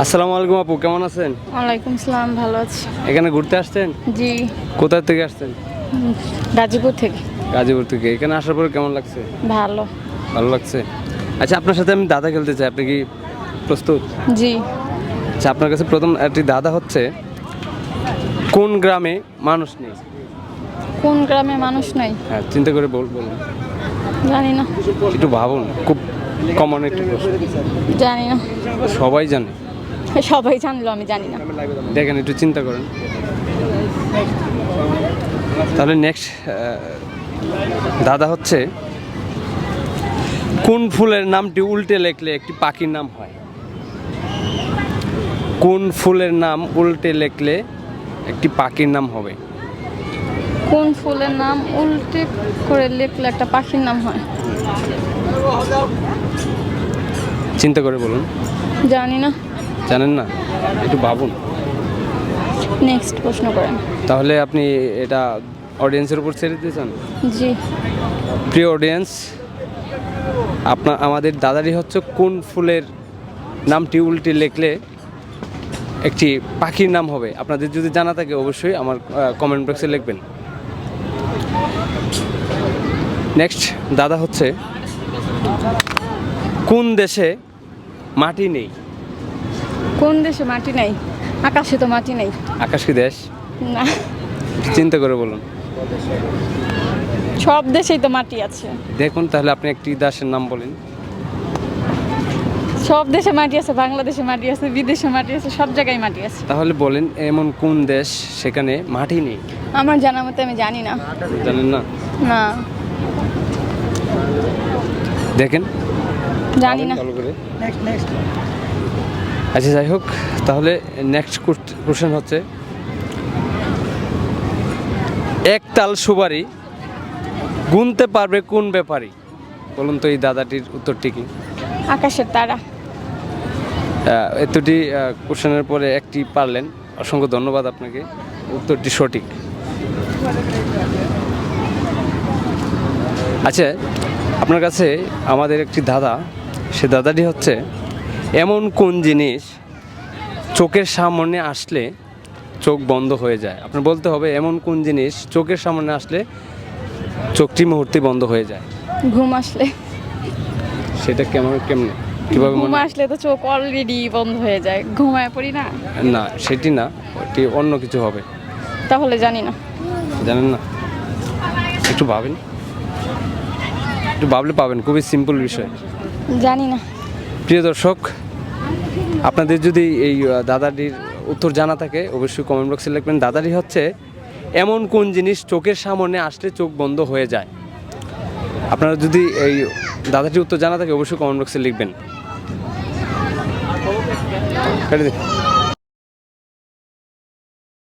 আসসালামু আলাইকুম আপু, কেমন আছেন? ওয়ালাইকুম সালাম, ভালো আছি। এখানে ঘুরতে আসছেন? জি, কোথা থেকে আসছেন? গাজীপুর থেকে। গাজীপুর থেকে। এখানে আসার পরে কেমন লাগছে? ভালো। ভালো লাগছে। আচ্ছা, আপনার সাথে আমি দাদা খেলতে চাই, আপনি কি প্রস্তুত? জি। আচ্ছা, আপনার কাছে প্রথম একটি দাদা হচ্ছে, কোন গ্রামে মানুষ নেই? কোন গ্রামে মানুষ নাই? হ্যাঁ, চিন্তা করে বলুন। জানি না। একটু ভাবুন, খুব কমন একটি প্রশ্ন, জানি না। সবাই জানে। সবাই জানলো, আমি জানি না। দেখেন, একটু চিন্তা করেন। তাহলে নেক্সট দাদা হচ্ছে, কোন ফুলের নামটি উল্টে লেখলে একটি পাখির নাম হয়? কোন ফুলের নাম উল্টে লেখলে একটি পাখির নাম হবে? কোন ফুলের নাম উল্টে করে লিখলে একটা পাখির নাম হয়? চিন্তা করে বলুন। জানি না। জানেন না? একটু ভাবুন। নেক্সট প্রশ্ন করেন। তাহলে আপনি এটা অডিয়েন্সের উপর ছেড়ে দিতে চান? জি। প্রিয় অডিয়েন্স, আমাদের দাদারি হচ্ছে, কোন ফুলের নামটি উল্টে লিখলে একটি পাখির নাম হবে? আপনাদের যদি জানা থাকে অবশ্যই আমার কমেন্ট বক্সে লিখবেন। নেক্সট দাদা হচ্ছে, কোন দেশে মাটি নেই? কোন দেশে মাটি নাই? আকাশে তো মাটি নাই। আকাশ কি দেশ? না, চিন্তা করে বলুন। সব দেশেই তো মাটি আছে। দেখুন, তাহলে আপনি একটি দেশের নাম বলেন। সব দেশে মাটি আছে, বাংলাদেশে মাটি আছে, বিদেশে মাটি আছে, সব জায়গায় মাটি আছে। তাহলে বলেন, এমন কোন দেশ সেখানে মাটি নেই? আমার জানা মতে আমি জানি না। জানেন না? না, দেখেন, জানি না। ভালো করে। আচ্ছা, যাই হোক, তাহলে নেক্সট কোশ্চেন হচ্ছে, একতাল সুপারি গুনতে পারবে কোন ব্যাপারী? বলুন তো এই দাদাটির উত্তরটি কি? আকাশের তারা। এতটি কোশ্চেনের পরে একটি পারলেন, অসংখ্য ধন্যবাদ আপনাকে। উত্তরটি সঠিক। আচ্ছা, আপনার কাছে আমাদের একটি দাদা, সে দাদাটি হচ্ছে, এমন কোন জিনিস চোখের সামনে আসলে চোখ বন্ধ হয়ে যায়? আপনার বলতে হবে, এমন কোন জিনিস চোখের সামনে আসলে চোখটি মুহূর্তে বন্ধ হয়ে যায়? ঘুম আসলে। সেটা কেমনে কিভাবে ঘুম আসলে তো চোখ অলরেডি বন্ধ হয়ে যায়, ঘুমায় পড়ি না। না, সেটি না, ওটি অন্য কিছু হবে। তাহলে জানি না। জানেন না? একটু ভাবেন, একটু ভাবলে পাবেন, খুবই সিম্পল বিষয়। জানি না। প্রিয় দর্শক, আপনাদের যদি এই দাদাটির উত্তর জানা থাকে অবশ্যই কমেন্ট বক্সে লিখবেন। দাদাটি হচ্ছে, এমন কোন জিনিস চোখের সামনে আসলে চোখ বন্ধ হয়ে যায়? আপনারা যদি এই দাদাটির উত্তর জানা থাকে অবশ্যই কমেন্ট বক্সে লিখবেন।